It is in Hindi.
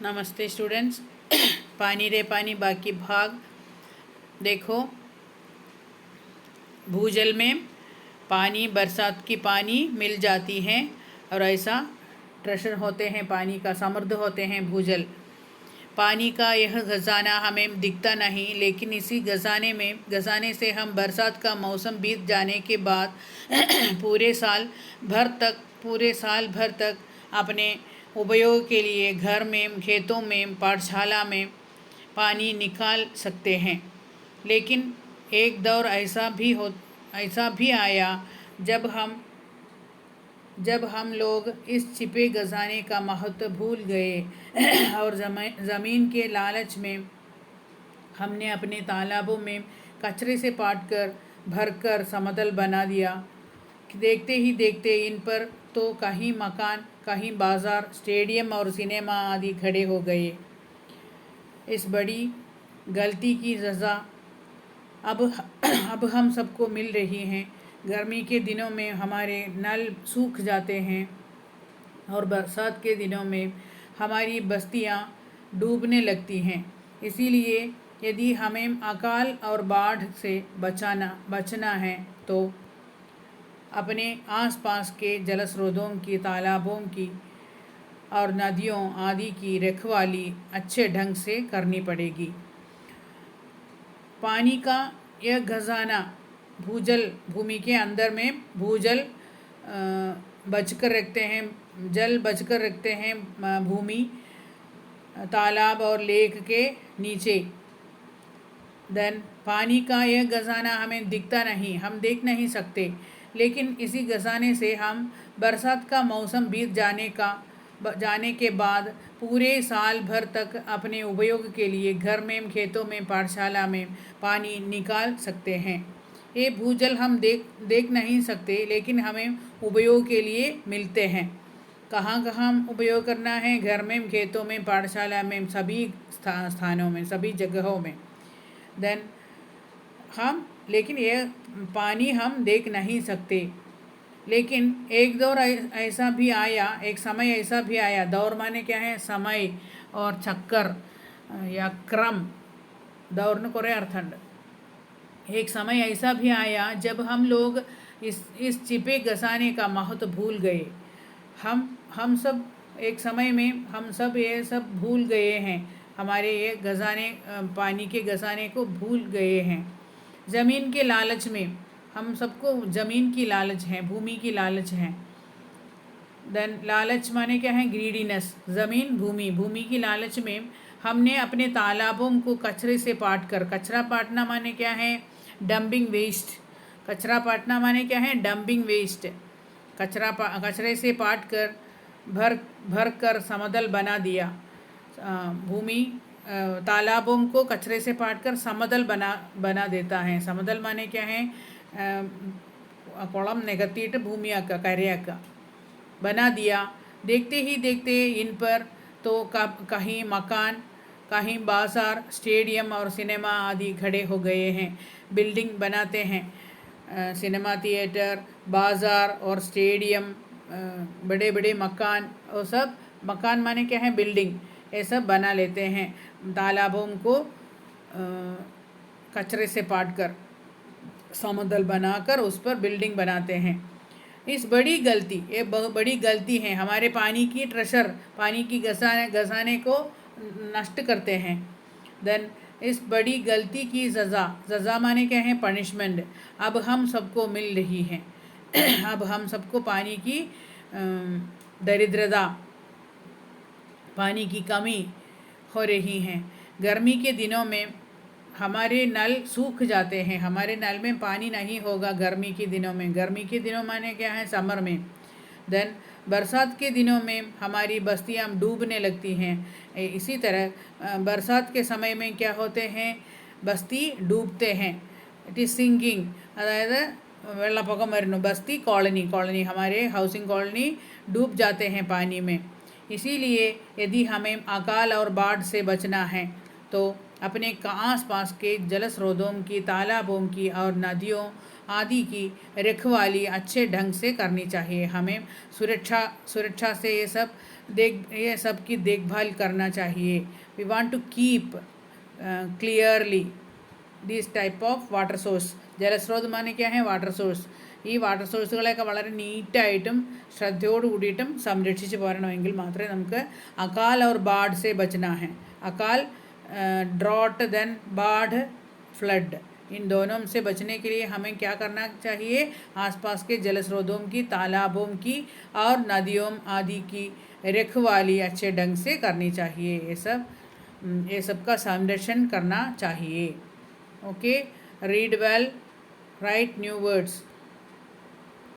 नमस्ते स्टूडेंट्स। पानी रे पानी बाकी भाग देखो। भूजल में पानी, बरसात की पानी मिल जाती है और ऐसा ट्रेजर होते हैं, पानी का समृद्ध होते हैं भूजल। पानी का यह खजाना हमें दिखता नहीं, लेकिन इसी खजाने से हम बरसात का मौसम बीत जाने के बाद पूरे साल भर तक अपने उपयोग के लिए घर में, खेतों में, पाठशाला में पानी निकाल सकते हैं। लेकिन एक दौर ऐसा भी आया जब हम लोग इस छिपे खजाने का महत्व भूल गए और ज़मीन के लालच में हमने अपने तालाबों में कचरे से भरकर समतल बना दिया। देखते ही देखते इन पर तो कहीं मकान, कहीं बाजार, स्टेडियम और सिनेमा आदि खड़े हो गए। इस बड़ी गलती की सज़ा अब हम सबको मिल रही है। गर्मी के दिनों में हमारे नल सूख जाते हैं और बरसात के दिनों में हमारी बस्तियां डूबने लगती हैं। इसीलिए यदि हमें अकाल और बाढ़ से बचना है तो अपने आसपास के जलस्रोतों की, तालाबों की और नदियों आदि की रखवाली अच्छे ढंग से करनी पड़ेगी। पानी का यह खजाना भूजल, भूमि के अंदर में भूजल बचकर रखते हैं भूमि, तालाब और लेक के नीचे। पानी का यह खजाना हमें दिखता नहीं, हम देख नहीं सकते, लेकिन इसी खजाने से हम बरसात का मौसम बीत जाने के बाद पूरे साल भर तक अपने उपयोग के लिए घर में, खेतों में, पाठशाला में पानी निकाल सकते हैं। ये भूजल हम देख नहीं सकते, लेकिन हमें उपयोग के लिए मिलते हैं। कहाँ कहाँ उपयोग करना है? घर में, खेतों में, पाठशाला में, सभी स्थानों में, सभी जगहों में। लेकिन ये पानी हम देख नहीं सकते। लेकिन एक समय ऐसा भी आया। दौर माने क्या है? समय और चक्कर या क्रम। दौर न कोरे अर्थंड। एक समय ऐसा भी आया जब हम लोग इस छिपे खजाने का महत्व भूल गए। हम सब एक समय में हम सब ये सब भूल गए हैं। हमारे ये खजाने, पानी के खजाने को भूल गए हैं। ज़मीन के लालच में, हम सबको ज़मीन की लालच है, भूमि की लालच है। लालच माने क्या है? ग्रीडीनेस। ज़मीन, भूमि की लालच में हमने अपने तालाबों को कचरे से कचरा पाटना माने क्या है? Dumping waste. कचरा पाटना माने क्या है? Dumping waste. कचरे से पाट कर भर कर समतल बना दिया। तालाबों को कचरे से पाट कर समतल बना देता है। समतल माने क्या है? कुളം निकत्तीट भूमियाका, करियाका बना दिया। देखते ही देखते इन पर तो कहीं मकान, कहीं बाजार, स्टेडियम और सिनेमा आदि खड़े हो गए हैं। बिल्डिंग बनाते हैं, सिनेमा थिएटर, बाज़ार और स्टेडियम, बड़े बड़े मकान, और सब मकान माने क्या है? बिल्डिंग। ये सब बना लेते हैं। तालाबों को कचरे से पाट कर समतल बनाकर उस पर बिल्डिंग बनाते हैं। ये बहुत बड़ी गलती है। हमारे पानी की ट्रेजर, पानी की खजाने को नष्ट करते हैं। इस बड़ी गलती की सज़ा माने क्या है? पनिशमेंट अब हम सबको मिल रही है। अब हम सबको पानी की दरिद्रता, पानी की कमी हो रही है। गर्मी के दिनों में हमारे नल सूख जाते हैं। हमारे नल में पानी नहीं होगा गर्मी के दिनों में। गर्मी के दिनों माने क्या है? समर में। बरसात के दिनों में हमारी बस्तियां डूबने लगती हैं। इसी तरह बरसात के समय में क्या होते हैं? बस्ती डूबते हैं। It is sinking. अदायद വെള്ളപ്പൊക്കം വരുന്നു, बस्ती कॉलोनी हमारे हाउसिंग कॉलोनी डूब जाते हैं पानी में। इसीलिए यदि हमें अकाल और बाढ़ से बचना है तो अपने आस पास के जल स्रोतों की, तालाबों की और नदियों आदि की रखवाली अच्छे ढंग से करनी चाहिए। हमें सुरक्षा से ये सब की देखभाल करना चाहिए। We want to keep clearly these type of water source. ജലസ്രോത് മാനെ ക്യാ ഹെ വാട്ടർ സോഴ്സ്. ഈ വാട്ടർ സോഴ്സുകളെയൊക്കെ വളരെ നീറ്റായിട്ടും ശ്രദ്ധയോട് കൂടിയിട്ടും സംരക്ഷിച്ച് പോരണമെങ്കിൽ മാത്രമേ നമുക്ക് अकाल और बाढ़ से बचना है. अकाल ड्रॉट देन बाढ़ फ्लड, इन दोनों से बचने के लिए हमें क्या करना चाहिए? आसपास के जल स्रोतों की, तालाबों की और नदियों आदि की रखवाली अच्छे ढंग से करनी चाहिए. ये सब का संरक्षण करना चाहिए. Okay, read well, write new words.